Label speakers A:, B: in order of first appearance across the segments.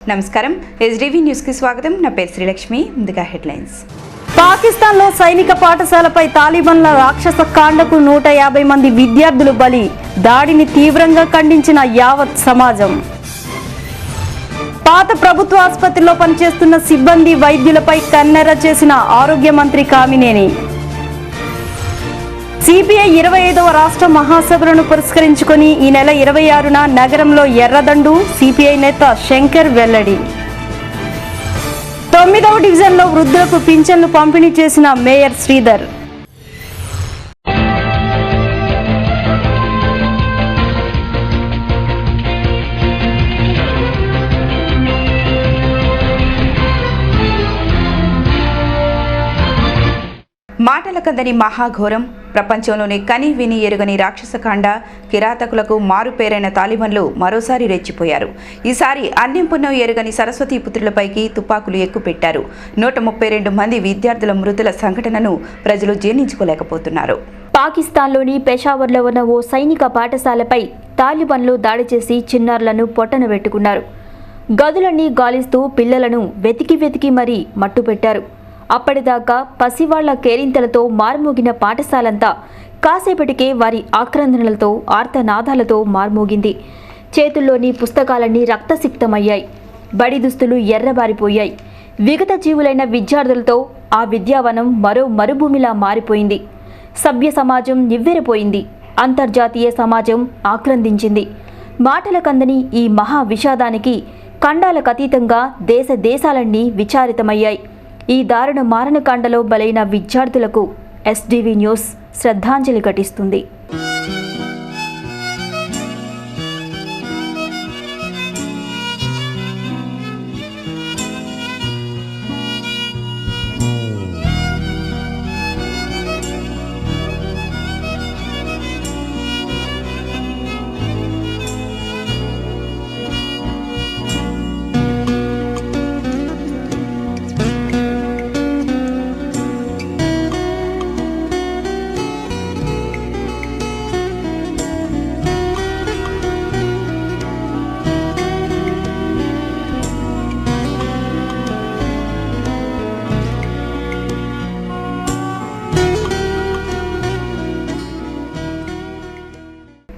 A: నమస్కారం SDV news కి స్వాగతం. నా పేరు శ్రీలక్ష్మి. ముందుగా హెడ్లైన్స్.
B: పాకిస్తాన్లో సైనిక పాఠశాలపై తాలిబాన్ల రాక్షస కాండకు 150 మంది విద్యార్థులు బలి. దాడిని తీవ్రంగా ఖండించిన యావత్ సమాజం. పాత ప్రభుత్వ ఆసుపత్రిలో పనిచేస్తున్న సిబ్బంది వైద్యులపై కన్నెర్ర చేసిన ఆరోగ్య మంత్రి కామినేని. సిపిఐ 25వ రాష్ట్ర మహాసభలను పురస్కరించుకొని ఈ నెల 26న నగరంలో ఎర్రదండు. సిపిఐ నేత శంకర్ వెల్లడి. 9వ డివిజన్లో వృద్ధులకు పింఛన్లు పంపిణీ చేసిన మేయర్ శ్రీధర్.
A: మాటల కందని మహాఘోరం. ప్రపంచంలోనే కని విని ఎరుగని రాక్షసకాండ కిరాతకులకు మారుపేరైన తాలిబాన్లు మరోసారి రెచ్చిపోయారు. ఈసారి అన్నింపున్నో ఎరుగని సరస్వతీ పుత్రులపైకి తుపాకులు ఎక్కుపెట్టారు. 132 మంది విద్యార్థుల మృతుల సంఘటనను ప్రజలు జీర్ణించుకోలేకపోతున్నారు.
C: పాకిస్తాన్లోని పెషావర్లో ఉన్న ఓ సైనిక పాఠశాలపై తాలిబాన్లు దాడి చేసి చిన్నారులను పొట్టన పెట్టుకున్నారు. గదులన్నీ గాలిస్తూ పిల్లలను వెతికి మరీ మట్టుపెట్టారు. అప్పటిదాకా పసివాళ్ల కేరింతలతో మారుమోగిన పాఠశాలంతా కాసేపటికే వారి ఆక్రందనలతో ఆర్తనాదాలతో మారుమోగింది. చేతుల్లోని పుస్తకాలన్నీ రక్తసిక్తమయ్యాయి. బడి దుస్తులు ఎర్రబారిపోయాయి. విగత జీవులైన విద్యార్థులతో ఆ విద్యావనం మరో మరుభూమిలా మారిపోయింది. సభ్య సమాజం నివ్వెరపోయింది. అంతర్జాతీయ సమాజం ఆక్రందించింది. మాటల కందని ఈ మహా విషాదానికి ఖండాలకతీతంగా దేశాలన్నీ విచారితమయ్యాయి. ఈ దారుణ మారణకాండలో బలైన విద్యార్థులకు ఎస్డీవీ న్యూస్ శ్రద్ధాంజలి ఘటిస్తుంది.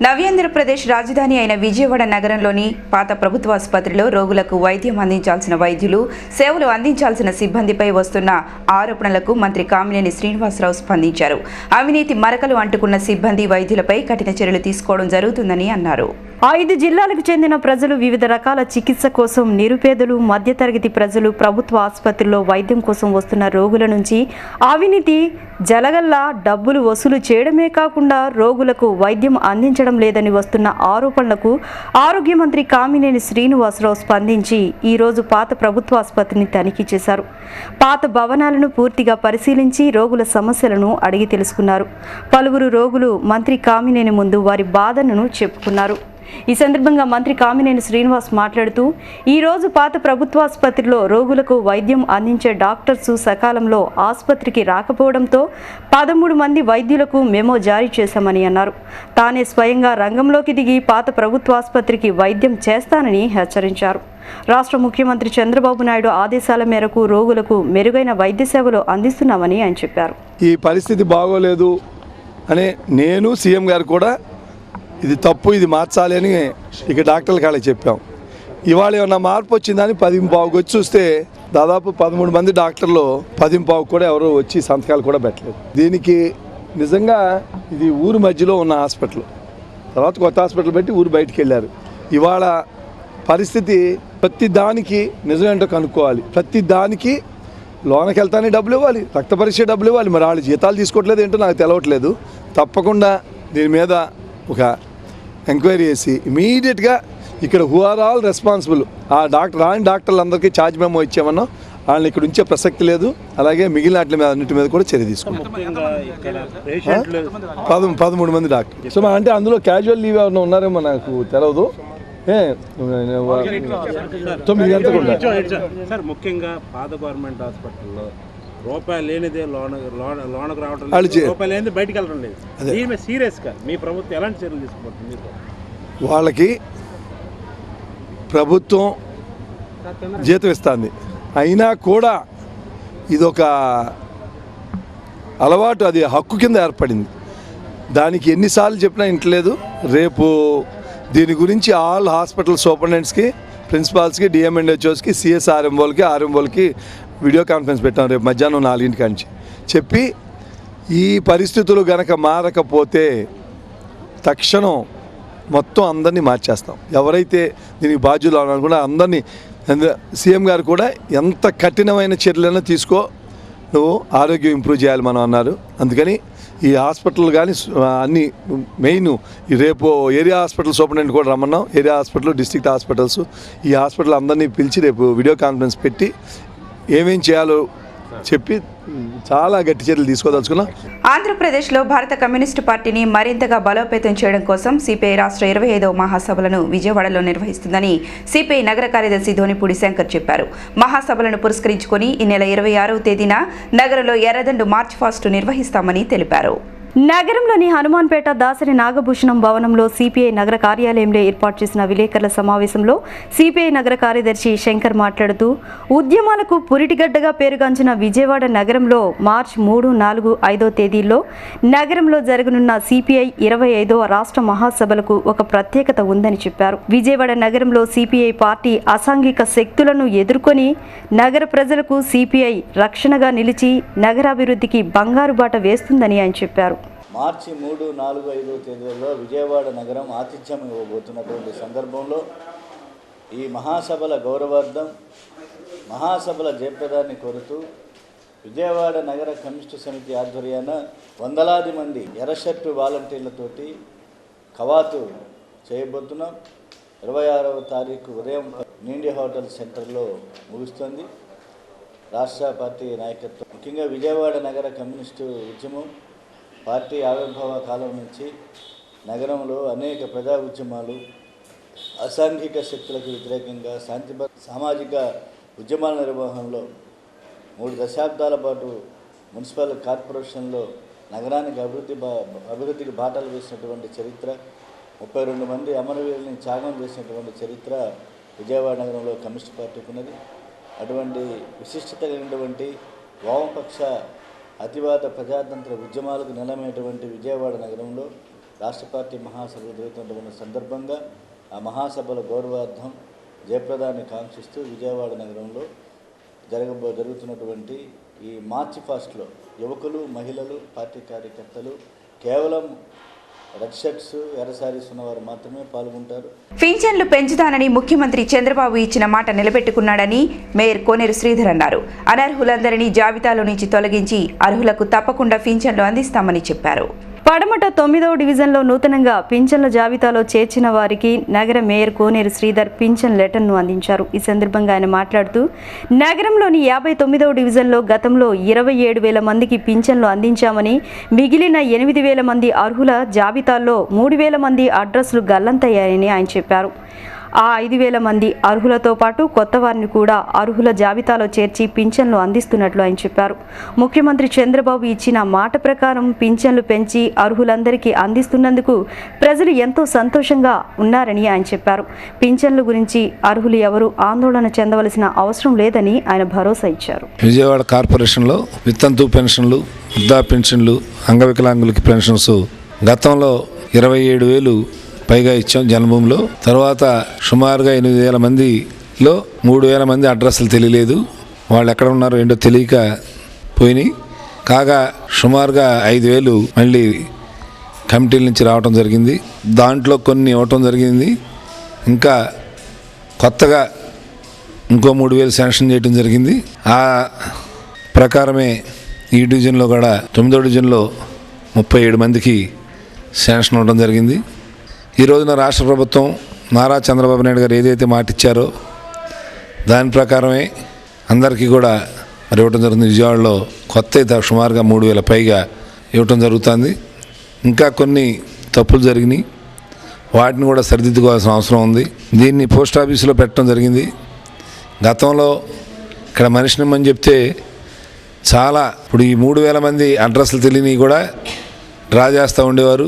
A: నవ్యాంధ్రప్రదేశ్ రాజధాని అయిన విజయవాడ నగరంలోని పాత ప్రభుత్వ ఆసుపత్రిలో రోగులకు వైద్యం అందించాల్సిన వైద్యులు, సేవలు అందించాల్సిన సిబ్బందిపై వస్తున్న ఆరోపణలకు మంత్రి కామినేని శ్రీనివాసరావు స్పందించారు. అవినీతి మరకలు అంటుకున్న సిబ్బంది, వైద్యులపై కఠిన చర్యలు తీసుకోవడం జరుగుతుందని అన్నారు.
B: 5 జిల్లాలకు చెందిన ప్రజలు వివిధ రకాల చికిత్స కోసం, నిరుపేదలు, మధ్యతరగతి ప్రజలు ప్రభుత్వ ఆసుపత్రిలో వైద్యం కోసం వస్తున్న రోగుల నుంచి అవినీతి జలగల్లా డబ్బులు వసూలు చేయడమే కాకుండా రోగులకు వైద్యం అందించడం లేదని వస్తున్న ఆరోపణలకు ఆరోగ్య మంత్రి కామినేని శ్రీనివాసరావు స్పందించి ఈరోజు పాత ప్రభుత్వ ఆసుపత్రిని తనిఖీ చేశారు. పాత భవనాలను పూర్తిగా పరిశీలించి రోగుల సమస్యలను అడిగి తెలుసుకున్నారు. పలువురు రోగులు మంత్రి కామినేని ముందు వారి బాధలను చెప్పుకున్నారు. ఈ సందర్భంగా మంత్రి కామినేని శ్రీనివాస్ మాట్లాడుతూ ఈరోజు పాత ప్రభుత్వ ఆసుపత్రిలో రోగులకు వైద్యం అందించే డాక్టర్స్ సకాలంలో ఆసుపత్రికి రాకపోవడంతో 13 మంది వైద్యులకు మెమో జారీ చేశామని అన్నారు. తానే స్వయంగా రంగంలోకి దిగి పాత ప్రభుత్వ ఆసుపత్రికి వైద్యం చేస్తానని హెచ్చరించారు. రాష్ట్ర ముఖ్యమంత్రి చంద్రబాబు నాయుడు ఆదేశాల మేరకు రోగులకు మెరుగైన వైద్య సేవలు అందిస్తున్నామని ఆయన చెప్పారు.
D: ఈ పరిస్థితి బాగోలేదు అని నేను సీఎం గారు కూడా ఇది తప్పు, ఇది మార్చాలి అని ఇక డాక్టర్ల కాళ్ళకి చెప్పాం. ఇవాళ ఏమన్నా మార్పు వచ్చిందని 10:15 వచ్చి చూస్తే దాదాపు 13 మంది డాక్టర్లు 10:15 కూడా ఎవరు వచ్చి సంతకాలు కూడా పెట్టలేదు. దీనికి నిజంగా ఇది ఊరు మధ్యలో ఉన్న హాస్పిటల్, తర్వాత కొత్త హాస్పిటల్ పెట్టి ఊరు బయటికి వెళ్ళారు. ఇవాళ పరిస్థితి ప్రతి దానికి నిజమేంటో కనుక్కోవాలి. ప్రతి దానికి లోనకి వెళ్తానే డబ్బులు ఇవ్వాలి, రక్త పరీక్ష డబ్బులు ఇవ్వాలి. మరి వాళ్ళు జీతాలు తీసుకోవట్లేదు ఏంటో నాకు తెలవట్లేదు. తప్పకుండా దీని మీద ఒక ఎంక్వైరీ చేసి ఇమీడియట్గా ఇక్కడ హూ ఆర్ ఆల్ రెస్పాన్సిబుల్ ఆ రాని డాక్టర్లందరికీ ఛార్జ్ మెమో ఇచ్చామన్నా వాళ్ళని ఇక్కడ ఉంచే ప్రసక్తి లేదు. అలాగే మిగిలిన వాటి మీద అన్నిటి మీద కూడా చర్య తీసుకున్నాం. 13 మంది డాక్టర్. సో అంటే అందులో క్యాజువల్ లీవ్ ఎవరైనా ఉన్నారేమో నాకు తెలవదు. 9 గంటలకు
E: సార్ ముఖ్యంగా పాత గవర్నమెంట్ హాస్పిటల్లో రూపాయలు లేనిదే లోనకు రావడం, రూపాయలు లేనిదే బయటకు వెళ్ళడం లేదు. దీని మీద సీరియస్గా మీ ప్రభుత్వం ఎలాంటి చర్యలు తీసుకుంటుంది?
D: వాళ్ళకి ప్రభుత్వం జీతం ఇస్తుంది. అయినా కూడా ఇదొక అలవాటు, అది హక్కు కింద ఏర్పడింది. దానికి ఎన్నిసార్లు చెప్పినా ఇంటలేదు. రేపు దీని గురించి ఆల్ హాస్పిటల్ సూపరింటెండెంట్స్కి, ప్రిన్సిపాల్స్కి, డిఎంఎండ్హెచ్ఓస్కి, సిఎస్ఆర్ఎంఓలకి, ఆర్ఎంఓలకి వీడియో కాన్ఫరెన్స్ పెట్టాం రేపు మధ్యాహ్నం 4 గంటల చెప్పి ఈ పరిస్థితులు గనక మారకపోతే తక్షణం మొత్తం అందరినీ మార్చేస్తాం. ఎవరైతే దీనికి బాధ్యులు అనుకున్నా అందరినీ, సీఎం గారు కూడా ఎంత కఠినమైన చర్యలను తీసుకో, నువ్వు ఆరోగ్యం ఇంప్రూవ్ చేయాలి మనం అన్నారు. అందుకని ఈ హాస్పిటల్ కానీ అన్ని మెయిన్ రేపు ఏరియా హాస్పిటల్ సూపరింటెండెంట్ కూడా రమ్మన్నాం. ఏరియా హాస్పిటల్, డిస్ట్రిక్ట్ హాస్పిటల్స్, ఈ హాస్పిటల్ అందరినీ పిలిచి రేపు వీడియో కాన్ఫరెన్స్ పెట్టి ఏమేం చేయాలో చెప్పి చాలా గట్టి చర్యలు తీసుకోదలుచుకున్నాం.
A: ఆంధ్రప్రదేశ్లో భారత కమ్యూనిస్టు పార్టీని మరింతగా బలోపేతం చేయడం కోసం సిపిఐ రాష్ట్ర 25వ మహాసభలను విజయవాడలో నిర్వహిస్తుందని సిపిఐ నగర కార్యదర్శి ధోనిపూడి శంకర్ చెప్పారు. మహాసభలను పురస్కరించుకొని ఈ నెల 26వ తేదీన నగరంలో ఎర్రదండు మార్చ్ ఫాస్ట్ నిర్వహిస్తామని తెలిపారు.
B: నగరంలోని హనుమాన్పేట దాసరి నాగభూషణం భవనంలో సిపిఐ నగర కార్యాలయంలో ఏర్పాటు చేసిన విలేకరుల సమావేశంలో సిపిఐ నగర కార్యదర్శి శంకర్ మాట్లాడుతూ, ఉద్యమాలకు పురిటిగడ్డగా పేరుగాంచిన విజయవాడ నగరంలో మార్చి 3, 4, 5 తేదీల్లో నగరంలో జరగనున్న సిపిఐ 25వ రాష్ట్ర మహాసభలకు ఒక ప్రత్యేకత ఉందని చెప్పారు. విజయవాడ నగరంలో సిపిఐ పార్టీ అసాంఘిక శక్తులను ఎదుర్కొని నగర ప్రజలకు సిపిఐ రక్షణగా నిలిచి నగరాభివృద్ధికి బంగారు బాట వేస్తుందని ఆయన చెప్పారు.
F: మార్చి 3, 4, 5 తేదీల్లో విజయవాడ నగరం ఆతిథ్యం ఇవ్వబోతున్నటువంటి సందర్భంలో ఈ మహాసభల గౌరవార్థం, మహాసభల జయప్రదాన్ని కోరుతూ విజయవాడ నగర కమ్యూనిస్టు సమితి ఆధ్వర్యాన వందలాది మంది ఎర్రషర్టు వాలంటీర్లతోటి కవాతు చేయబోతున్నాం. 26వ తారీఖు ఉదయం నిండి హోటల్ సెంటర్లో ముగుస్తుంది. రాష్ట్ర పార్టీ నాయకత్వం, ముఖ్యంగా విజయవాడ నగర కమ్యూనిస్టు ఉద్యమం పార్టీ ఆవిర్భావ కాలం నుంచి నగరంలో అనేక ప్రజా ఉద్యమాలు, అసాంఘిక శక్తులకు వ్యతిరేకంగా సామాజిక ఉద్యమాల నిర్వహణలో 3 దశాబ్దాల పాటు మున్సిపల్ కార్పొరేషన్లో నగరానికి అభివృద్ధికి బాటలు వేసినటువంటి చరిత్ర, 32 మంది అమరవీరుల్ని త్యాగం చేసినటువంటి చరిత్ర విజయవాడ నగరంలో కమ్యూనిస్ట్ పార్టీకి ఉన్నది. అటువంటి విశిష్టత కలిగినటువంటి వామపక్ష అతివాద ప్రజాతంత్ర ఉద్యమాలకు నిలమైనటువంటి విజయవాడ నగరంలో రాష్ట్ర పార్టీ మహాసభలు జరుగుతున్నటువంటి సందర్భంగా ఆ మహాసభల గౌరవార్థం జయప్రదాన్ని కాంక్షిస్తూ విజయవాడ నగరంలో జరుగుతున్నటువంటి ఈ మార్చి ఫాస్ట్లో యువకులు, మహిళలు, పార్టీ కార్యకర్తలు కేవలం రెడ్ షర్ట్స్, ఎర్ర సారీస్ ఉన్నవారు మాత్రమే పాల్గొంటారు.
A: పింఛన్లు పెంచుతానని ముఖ్యమంత్రి చంద్రబాబు ఇచ్చిన మాట నిలబెట్టుకున్నాడని మేయర్ కోనేరు శ్రీధర్ అన్నారు. అనర్హులందరినీ జాబితాలో నుంచి తొలగించి అర్హులకు తప్పకుండా పింఛన్లు అందిస్తామని చెప్పారు.
B: పడమట 9వ డివిజన్లో నూతనంగా పింఛన్ల జాబితాలో చేర్చిన వారికి నగర మేయర్ కోనేరు శ్రీధర్ పింఛన్ లెటర్ను అందించారు. ఈ సందర్భంగా ఆయన మాట్లాడుతూ, నగరంలోని 59వ డివిజన్లో గతంలో 27,000 మందికి పింఛన్లు అందించామని, మిగిలిన 8,000 మంది అర్హుల జాబితాల్లో 3,000 మంది అడ్రస్లు గల్లంతయ్యాయని ఆయన చెప్పారు. ఆ 5,000 మంది అర్హులతో పాటు కొత్త వారిని కూడా అర్హుల జాబితాలో చేర్చి పింఛన్లు అందిస్తున్నట్లు ఆయన చెప్పారు. ముఖ్యమంత్రి చంద్రబాబు ఇచ్చిన మాట ప్రకారం పింఛన్లు పెంచి అర్హులందరికీ అందిస్తున్నందుకు ప్రజలు ఎంతో సంతోషంగా ఉన్నారని ఆయన చెప్పారు. పింఛన్ల గురించి అర్హులు ఎవరు ఆందోళన చెందవలసిన అవసరం లేదని ఆయన భరోసా ఇచ్చారు.
G: విజయవాడ కార్పొరేషన్లో వితంతు పెన్షన్లు, వృద్ధా పెన్షన్లు, అంగవికలాంగులకి పెన్షన్స్ గతంలో 27,000 పైగా ఇచ్చాం జన్మభూమిలో. తర్వాత సుమారుగా 8,000 మందిలో 3,000 మంది అడ్రస్లు తెలియలేదు, వాళ్ళు ఎక్కడ ఉన్నారో ఏంటో తెలియక పోయినాయి. కాగా సుమారుగా 5,000 మళ్ళీ కమిటీల నుంచి రావటం జరిగింది. దాంట్లో కొన్ని ఇవ్వటం జరిగింది. ఇంకా కొత్తగా ఇంకో 3,000 శాంక్షన్ చేయడం జరిగింది. ఆ ప్రకారమే ఈ డివిజన్లో కూడా 9వ డివిజన్లో 37 మందికి శాంక్షన్ అవ్వడం జరిగింది. ఈ రోజున రాష్ట్ర ప్రభుత్వం నారా చంద్రబాబు నాయుడు గారు ఏదైతే మాట ఇచ్చారో దాని ప్రకారమే అందరికీ కూడా మరి ఇవ్వటం జరుగుతుంది. విజయవాడలో కొత్త సుమారుగా 3,000 పైగా ఇవ్వటం జరుగుతుంది. ఇంకా కొన్ని తప్పులు జరిగినాయి, వాటిని కూడా సరిదిద్దుకోవాల్సిన అవసరం ఉంది. దీన్ని పోస్ట్ ఆఫీసులో పెట్టడం జరిగింది. గతంలో ఇక్కడ మనిషి నిమ్మని చెప్తే చాలా, ఇప్పుడు ఈ 3,000 మంది అడ్రస్లు తెలియని కూడా డ్రా చేస్తూ ఉండేవారు.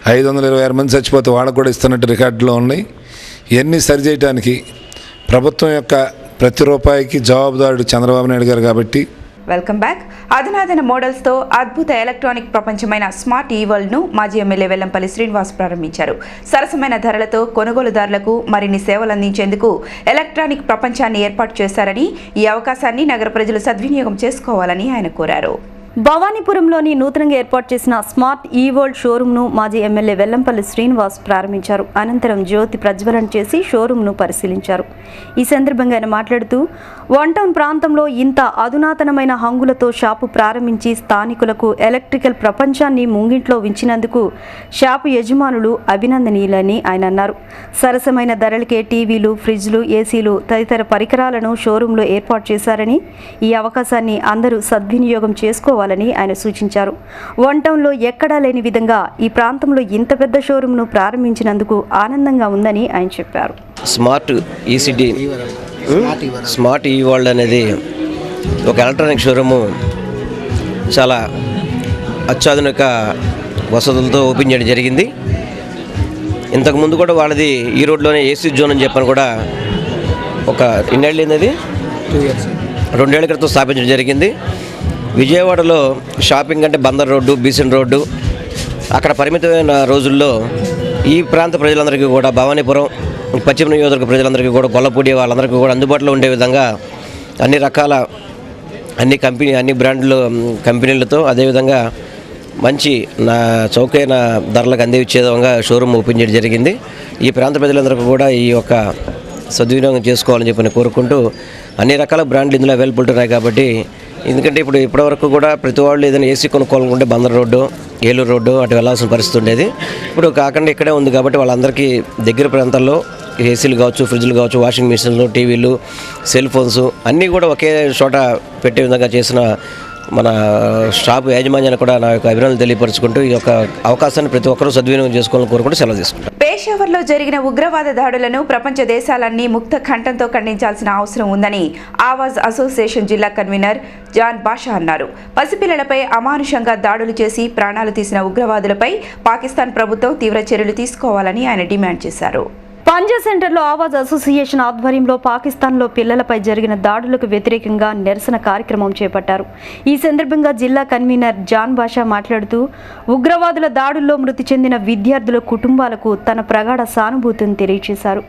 G: 526 మంది చచ్చిపోతే వాళ్ళకు కూడా ఇస్తున్నట్టు రికార్డులో ఉన్నాయి. ఇవన్నీ సరిచేయడానికి ప్రభుత్వం యొక్క ప్రతి రూపాయికి జవాబుదారుడు చంద్రబాబు నాయుడు గారు కాబట్టి.
A: Welcome back. అధునాతన మోడల్స్తో అద్భుత ఎలక్ట్రానిక్ ప్రపంచమైన స్మార్ట్ ఈ వరల్డ్ను మాజీ ఎమ్మెల్యే వెల్లంపల్లి శ్రీనివాస్ ప్రారంభించారు. సరసమైన ధరలతో కొనుగోలుదారులకు మరిన్ని సేవలు అందించేందుకు ఎలక్ట్రానిక్ ప్రపంచాన్ని ఏర్పాటు చేశారని, ఈ అవకాశాన్ని నగర ప్రజలు సద్వినియోగం చేసుకోవాలని ఆయన కోరారు.
B: భవానీపురంలోని నూతనంగా ఏర్పాటు చేసిన స్మార్ట్ ఈ వరల్డ్ షోరూమ్ను మాజీ ఎమ్మెల్యే వెల్లంపల్లి శ్రీనివాస్ ప్రారంభించారు. అనంతరం జ్యోతి ప్రజ్వలన చేసి షోరూమ్ను పరిశీలించారు. ఈ సందర్భంగా ఆయన మాట్లాడుతూ, వన్ టౌన్ ప్రాంతంలో ఇంత అధునాతనమైన హంగులతో షాపు ప్రారంభించి స్థానికులకు ఎలక్ట్రికల్ ప్రపంచాన్ని ముంగింట్లో ఉంచినందుకు షాపు యజమానులు అభినందనీయులని ఆయన అన్నారు. సరసమైన ధరలకే టీవీలు, ఫ్రిడ్జ్లు, ఏసీలు తదితర పరికరాలను షోరూంలో ఏర్పాటు చేశారని, ఈ అవకాశాన్ని అందరూ సద్వినియోగం చేసుకోవాలని ఆయన సూచించారు. వన్ టౌన్లో ఎక్కడా లేని విధంగా ఈ ప్రాంతంలో ఇంత పెద్ద షోరూంను ప్రారంభించినందుకు ఆనందంగా ఉందని ఆయన చెప్పారు.
H: స్మార్ట్ ఈసిటీ స్మార్ట్ ఈ వరల్డ్ అనేది ఒక ఎలక్ట్రానిక్ షోరూము చాలా అత్యాధునిక వసతులతో ఓపెన్ చేయడం జరిగింది. ఇంతకుముందు కూడా వాళ్ళది ఈ రోడ్లోనే ఏసీ జోన్ అని చెప్పని కూడా ఒక ఇన్నేళ్ళు అనేది 2 ఏళ్ల క్రితం స్థాపించడం జరిగింది. విజయవాడలో షాపింగ్ అంటే బందర్ రోడ్డు, బీసెన్ రోడ్డు, అక్కడ పరిమితమైన రోజుల్లో ఈ ప్రాంత ప్రజలందరికీ కూడా భవానీపురం, పశ్చిమ నియోజకవర్గ ప్రజలందరికీ కూడా, గొల్లపూడి వాళ్ళందరికీ కూడా అందుబాటులో ఉండే విధంగా అన్ని రకాల అన్ని బ్రాండ్లు కంపెనీలతో అదేవిధంగా మంచి చౌకైన ధరలకు అందించే విధంగా షోరూమ్ ఓపెన్ చేయడం జరిగింది. ఈ ప్రాంత ప్రజలందరికీ కూడా ఈ యొక్క సద్వినియోగం చేసుకోవాలని చెప్పి కోరుకుంటూ, అన్ని రకాల బ్రాండ్లు ఇందులో అవైలబిలిటీ ఉన్నాయి కాబట్టి, ఎందుకంటే ఇప్పటివరకు కూడా ప్రతి వాళ్ళు ఏదైనా ఏసీ కొనుక్కోవాలనుకుంటే బందర్ రోడ్డు, ఏలూరు రోడ్డు అటు వెళ్ళాల్సిన పరిస్థితి ఉండేది. ఇప్పుడు కాకుండా ఇక్కడే ఉంది కాబట్టి వాళ్ళందరికీ దగ్గర ప్రాంతాల్లో ఏసీలు కావచ్చు, ఫ్రిడ్జ్లు కావచ్చు, వాషింగ్ మిషన్లు, టీవీలు, సెల్ ఫోన్స్ అన్నీ కూడా ఒకే చోట పెట్టే విధంగా చేసిన మన షాపు యాజమాన్యాన్ని కూడా నా యొక్క అభినందనలు తెలియపరుచుకుంటూ ఈ యొక్క అవకాశాన్ని ప్రతి ఒక్కరూ సద్వినియోగం చేసుకోవాలని కోరుకుంటూ సెలవు తీసుకుంటాం.
A: పేషావర్లో జరిగిన ఉగ్రవాద దాడులను ప్రపంచ దేశాలన్నీ ముక్త కంఠంతో ఖండించాల్సిన అవసరం ఉందని ఆవాజ్ అసోసియేషన్ జిల్లా కన్వీనర్ జాన్ బాషా అన్నారు. పసిపిల్లలపై అమానుషంగా దాడులు చేసి ప్రాణాలు తీసిన ఉగ్రవాదులపై పాకిస్తాన్ ప్రభుత్వం తీవ్ర చర్యలు తీసుకోవాలని ఆయన డిమాండ్ చేశారు.
B: పంజా సెంటర్లో ఆవాజ్ అసోసియేషన్ ఆధ్వర్యంలో పాకిస్తాన్లో పిల్లలపై జరిగిన దాడులకు వ్యతిరేకంగా నిరసన కార్యక్రమం చేపట్టారు. ఈ సందర్భంగా జిల్లా కన్వీనర్ జాన్ బాషా మాట్లాడుతూ, ఉగ్రవాదుల దాడుల్లో మృతి చెందిన విద్యార్థుల కుటుంబాలకు తన ప్రగాఢ సానుభూతిని తెలియజేశారు.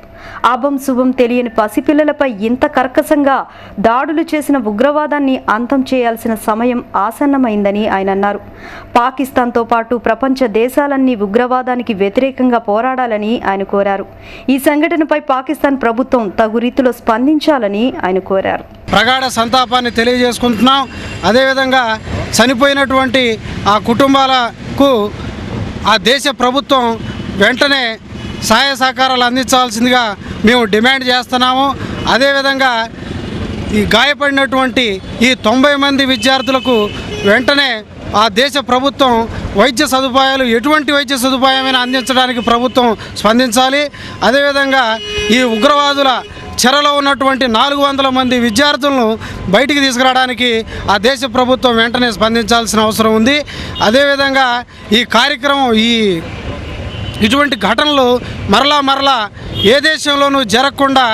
B: అభం శుభం తెలియని పసిపిల్లలపై ఇంత కర్కశంగా దాడులు చేసిన ఉగ్రవాదాన్ని అంతం చేయాల్సిన సమయం ఆసన్నమైందని ఆయన అన్నారు. పాకిస్తాన్తో పాటు ప్రపంచ దేశాలన్నీ ఉగ్రవాదానికి వ్యతిరేకంగా పోరాడాలని ఆయన కోరారు. ఈ సంఘటనపై పాకిస్తాన్ ప్రభుత్వం తగు రీతిలో స్పందించాలని ఆయన కోరారు.
I: ప్రగాఢ సంతాపాన్ని తెలియజేసుకుంటున్నాం. అదేవిధంగా చనిపోయినటువంటి ఆ కుటుంబాలకు ఆ దేశ ప్రభుత్వం వెంటనే సహాయ సహకారాలు అందించాల్సిందిగా మేము డిమాండ్ చేస్తున్నాము. అదేవిధంగా ఈ గాయపడినటువంటి ఈ 90 మంది విద్యార్థులకు వెంటనే ఆ దేశ ప్రభుత్వం వైద్య సదుపాయాలు, ఎటువంటి వైద్య సదుపాయమైనా అందించడానికి ప్రభుత్వం స్పందించాలి. అదేవిధంగా ఈ ఉగ్రవాదుల చెరలో ఉన్నటువంటి 400 మంది విద్యార్థులను బయటికి తీసుకురావడానికి ఆ దేశ ప్రభుత్వం వెంటనే స్పందించాల్సిన అవసరం ఉంది. అదేవిధంగా ఈ కార్యక్రమం ఇటువంటి ఘటనలు మరలా ఏ దేశంలోనూ జరగకుండా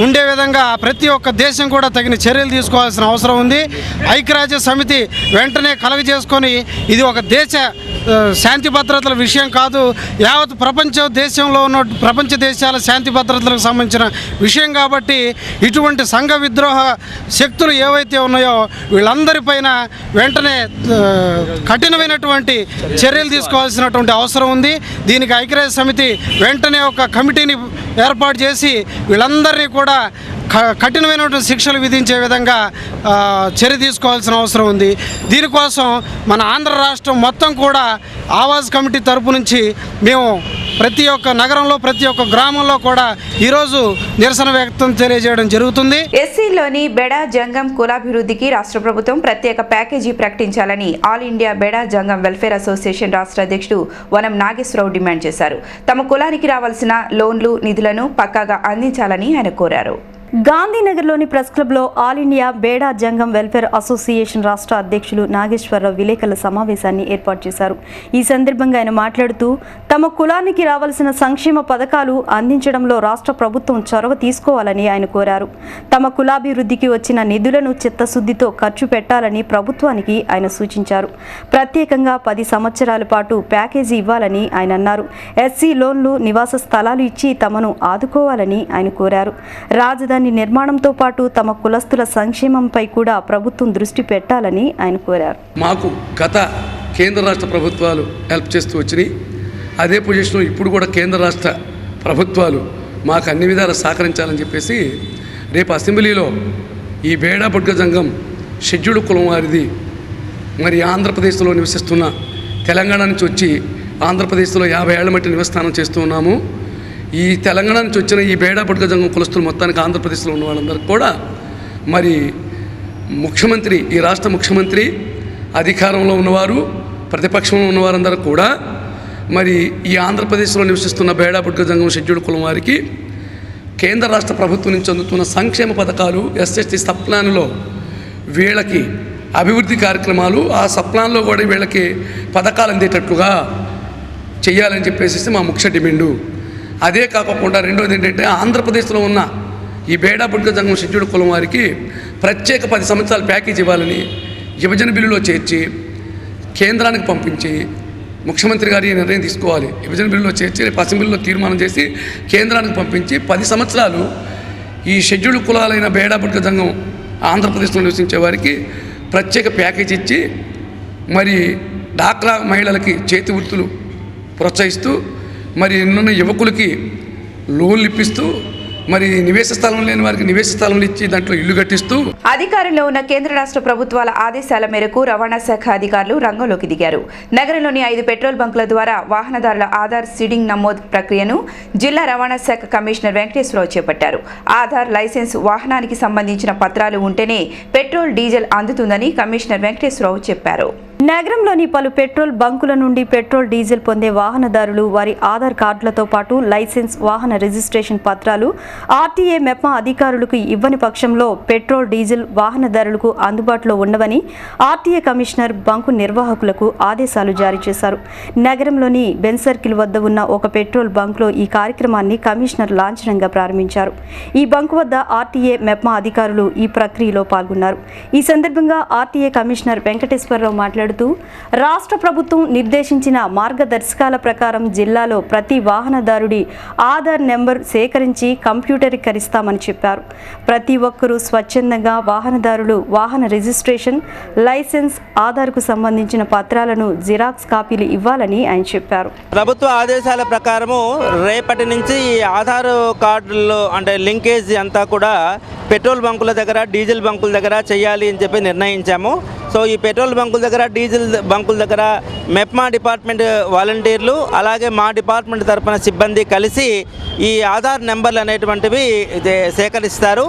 I: ఉండే విధంగా ప్రతి ఒక్క దేశం కూడా తగిన చర్యలు తీసుకోవాల్సిన అవసరం ఉంది. ఐక్యరాజ్య సమితి వెంటనే కలుగజేసుకొని, ఇది ఒక దేశ శాంతి భద్రతల విషయం కాదు, యావత్ దేశంలో ఉన్న ప్రపంచ దేశాల శాంతి భద్రతలకు సంబంధించిన విషయం కాబట్టి ఇటువంటి సంఘ విద్రోహ శక్తులు ఏవైతే ఉన్నాయో వీళ్ళందరిపైన వెంటనే కఠినమైనటువంటి చర్యలు తీసుకోవాల్సినటువంటి అవసరం ఉంది. దీనికి ఐక్యరాజ్య సమితి వెంటనే ఒక కమిటీని ఏర్పాటు చేసి వీళ్ళందరినీ కూడా కఠినమైనటువంటి శిక్షలు విధించే విధంగా చర్య తీసుకోవాల్సిన అవసరం ఉంది. దీనికోసం మన ఆంధ్ర రాష్ట్రం మొత్తం కూడా ఆవాజ్ కమిటీ తరపు నుంచి మేము ప్రతి ఒక్క నగరంలో, ప్రతి ఒక్క గ్రామంలో కూడా ఈరోజు నిరసన వ్యక్తం తెలియజేయడం జరుగుతుంది.
A: ఎస్సీలోని బెడా జంగం కులాభివృద్ధికి రాష్ట్ర ప్రభుత్వం ప్రత్యేక ప్యాకేజీ ప్రకటించాలని ఆల్ ఇండియా బెడా జంగం వెల్ఫేర్ అసోసియేషన్ రాష్ట్ర అధ్యక్షుడు వనం నాగేశ్వరరావు డిమాండ్ చేశారు. తమ కులానికి రావాల్సిన లోన్లు, నిధులను పక్కాగా అందించాలని ఆయన కోరారు.
B: గాంధీనగర్లోని ప్రెస్ క్లబ్లో ఆల్ ఇండియా బేడా జంగం వెల్ఫేర్ అసోసియేషన్ రాష్ట్ర అధ్యక్షులు నాగేశ్వరరావు విలేకరుల సమావేశాన్ని ఏర్పాటు చేశారు. ఈ సందర్భంగా ఆయన మాట్లాడుతూ తమ కులానికి రావాల్సిన సంక్షేమ పథకాలు అందించడంలో రాష్ట్ర ప్రభుత్వం చొరవ తీసుకోవాలని ఆయన కోరారు. తమ కులాభివృద్ధికి వచ్చిన నిధులను చిత్తశుద్ధితో ఖర్చు పెట్టాలని ప్రభుత్వానికి ఆయన సూచించారు. ప్రత్యేకంగా 10 సంవత్సరాల పాటు ప్యాకేజీ ఇవ్వాలని ఆయన అన్నారు. ఎస్సీ లోన్లు, నివాస స్థలాలు ఇచ్చి తమను ఆదుకోవాలని ఆయన కోరారు. రాజధాని నిర్మాణంతో పాటు తమ కులస్తుల సంక్షేమంపై కూడా ప్రభుత్వం దృష్టి పెట్టాలని ఆయన కోరారు.
J: మాకు గత కేంద్ర రాష్ట్ర ప్రభుత్వాలు హెల్ప్ చేస్తూ వచ్చినాయి. అదే పొజిషన్లో ఇప్పుడు కూడా కేంద్ర రాష్ట్ర ప్రభుత్వాలు మాకు అన్ని విధాలు సహకరించాలని చెప్పేసి రేపు అసెంబ్లీలో ఈ బేడా బుడ్గ జంగం షెడ్యూల్డ్ కులం వారిది మరి ఆంధ్రప్రదేశ్లో నివసిస్తున్న తెలంగాణ నుంచి వచ్చి ఆంధ్రప్రదేశ్లో 50 ఏళ్ల మట్టి నివస్థానం చేస్తూ ఉన్నాము. ఈ తెలంగాణ నుంచి వచ్చిన ఈ బేడా బుడ్గ జంగం కులస్తులు మొత్తానికి ఆంధ్రప్రదేశ్లో ఉన్న వాళ్ళందరికీ కూడా మరి ముఖ్యమంత్రి, ఈ రాష్ట్ర ముఖ్యమంత్రి, అధికారంలో ఉన్నవారు, ప్రతిపక్షంలో ఉన్నవారందరూ కూడా మరి ఈ ఆంధ్రప్రదేశ్లో నివసిస్తున్న బేడా బుడ్గ జంగం షెడ్యూల్డ్ కులం వారికి కేంద్ర రాష్ట్ర ప్రభుత్వం నుంచి అందుతున్న సంక్షేమ పథకాలు, ఎస్ఎస్టీ సబ్ ప్లాన్లో వీళ్ళకి అభివృద్ధి కార్యక్రమాలు, ఆ సబ్ ప్లాన్లో కూడా వీళ్ళకి పథకాలు అందేటట్లుగా చేయాలని చెప్పేసి మా ముఖ్య డిమాండు. అదే కాకుండా రెండోది ఏంటంటే ఆంధ్రప్రదేశ్లో ఉన్న ఈ బేడా బుడ్గ జంగం షెడ్యూల్డ్ కులం వారికి ప్రత్యేక 10 సంవత్సరాల ప్యాకేజ్ ఇవ్వాలని విభజన బిల్లులో చేర్చి కేంద్రానికి పంపించి ముఖ్యమంత్రి గారు ఈ నిర్ణయం తీసుకోవాలి. విభజన బిల్లులో చేర్చి రేపు అసెంబ్లీలో తీర్మానం చేసి కేంద్రానికి పంపించి 10 సంవత్సరాలు ఈ షెడ్యూల్డ్ కులాలైన బేడా బుడ్గ జంగం ఆంధ్రప్రదేశ్లో నివసించే వారికి ప్రత్యేక ప్యాకేజ్ ఇచ్చి మరి డాక్రా మహిళలకి చేతి వృత్తులు ప్రోత్సహిస్తూ మరి ఎన్నున్న యువకులకి లోన్లు ఇప్పిస్తూ మరి నివేశ స్థలం లేని వారికి నివేశ స్థలంలో ఇచ్చి దాంట్లో ఇల్లు కట్టిస్తూ
A: అధికారంలో ఉన్న కేంద్ర రాష్ట్ర ప్రభుత్వాల ఆదేశాల మేరకు రవాణా శాఖ అధికారులు రంగంలోకి దిగారు. నగరంలోని 5 పెట్రోల్ బంకుల ద్వారా వాహనదారుల ఆధార్ సీడింగ్ నమోదు ప్రక్రియను జిల్లా రవాణా శాఖ కమిషనర్ వెంకటేశ్వరరావు చేపట్టారు. ఆధార్, లైసెన్స్, వాహనానికి సంబంధించిన పత్రాలు ఉంటేనే పెట్రోల్, డీజిల్ అందుతుందని కమిషనర్ వెంకటేశ్వరరావు చెప్పారు.
B: నగరంలోని పలు పెట్రోల్ బంకుల నుండి పెట్రోల్, డీజిల్ పొందే వాహనదారులు వారి ఆధార్ కార్డులతో పాటు లైసెన్స్, వాహన రిజిస్ట్రేషన్ పత్రాలు ఆర్టీఏ మెప్మా అధికారులకు ఇవ్వని పక్షంలో పెట్రోల్, డీజిల్ వాహనదారులకు అందుబాటులో ఉండవని ఆర్టీఏ కమిషనర్ బంకు నిర్వాహకులకు ఆదేశాలు జారీ చేశారు. నగరంలోని బెన్ సర్కిల్ వద్ద ఉన్న ఒక పెట్రోల్ బంక్లో ఈ కార్యక్రమాన్ని కమిషనర్ లాంఛనంగా ప్రారంభించారు. ఈ బంకు వద్ద ఆర్టీఏ మెప్మా అధికారులు ఈ ప్రక్రియలో పాల్గొన్నారు. ఈ సందర్భంగా ఆర్టీఏ కమిషనర్ వెంకటేశ్వరరావు మాట్లాడుతూ రాష్ట్ర ప్రభుత్వం నిర్దేశించిన మార్గదర్శకాల ప్రకారం జిల్లాలో ప్రతి వాహనదారుడి ఆధార్ నెంబర్ సేకరించి కంప్యూటరీకరిస్తామని చెప్పారు. ప్రతి ఒక్కరూ స్వచ్ఛందంగా వాహనదారులు వాహన రిజిస్ట్రేషన్, లైసెన్స్, ఆధార్కు సంబంధించిన పత్రాలను జిరాక్స్ కాపీలు ఇవ్వాలని ఆయన చెప్పారు.
K: ప్రభుత్వ ఆదేశాల ప్రకారము రేపటి నుంచి ఈ ఆధార్ కార్డుల్లో అంటే లింకేజ్ అంతా కూడా పెట్రోల్ బంకుల దగ్గర, డీజిల్ బంకుల దగ్గర చేయాలి అని చెప్పి నిర్ణయించాము. సో ఈ పెట్రోల్ బంకుల దగ్గర, డీజిల్ బంకుల దగ్గర మెప్మా డిపార్ట్మెంట్ వాలంటీర్లు అలాగే మా డిపార్ట్మెంట్ తరఫున సిబ్బంది కలిసి ఈ ఆధార్ నెంబర్లు అనేటువంటివి సేకరిస్తారు.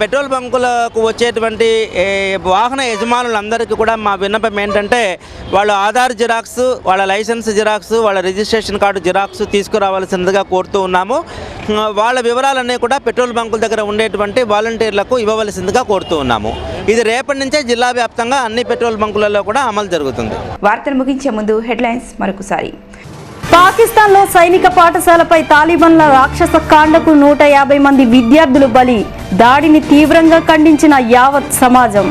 K: పెట్రోల్ బంకులకు వచ్చేటువంటి వాహన యజమానులందరికీ కూడా మా విన్నపం ఏంటంటే వాళ్ళ ఆధార్ జిరాక్స్, వాళ్ళ లైసెన్స్ జిరాక్స్, వాళ్ళ రిజిస్ట్రేషన్ కార్డు జిరాక్స్ తీసుకురావాల్సిందిగా కోరుతూ ఉన్నాము. వాళ్ళ వివరాలన్నీ కూడా పెట్రోల్ బంకుల దగ్గర ఉండేటువంటి వాలంటీర్లకు ఇవ్వవలసిందిగా కోరుతూ ఉన్నాము. ఇది రేపటి నుంచే జిల్లా వ్యాప్తంగా అన్ని పెట్రోల్ బంకులలో కూడా అమలు జరుగుతుంది.
A: వార్తలు ముగించే ముందు హెడ్లైన్స్ మరొకసారి.
B: పాకిస్తాన్లో సైనిక పాఠశాలపై తాలిబాన్ల రాక్షస కాండకు 150 మంది విద్యార్థులు బలి. దాడిని తీవ్రంగా ఖండించిన యావత్ సమాజం.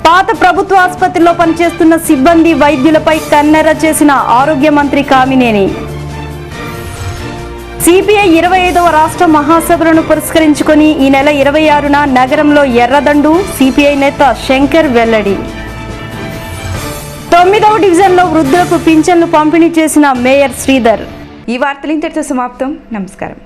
B: పాత ప్రభుత్వ ఆసుపత్రిలో పనిచేస్తున్న సిబ్బంది, వైద్యులపై కన్నెర్ర చేసిన ఆరోగ్య మంత్రి కామినేని. సిపిఐ 25వ రాష్ట్ర మహాసభలను పురస్కరించుకొని ఈ నెల 26న నగరంలో ఎర్రదండు, సిపిఐ నేత శంకర్ వెల్లడి. 9వ డివిజన్లో వృద్ధులకు పింఛన్లు పంపిణీ చేసిన మేయర్ శ్రీధర్.
A: ఈ వార్తలు ఇంతటితో సమాప్తం. నమస్కారం.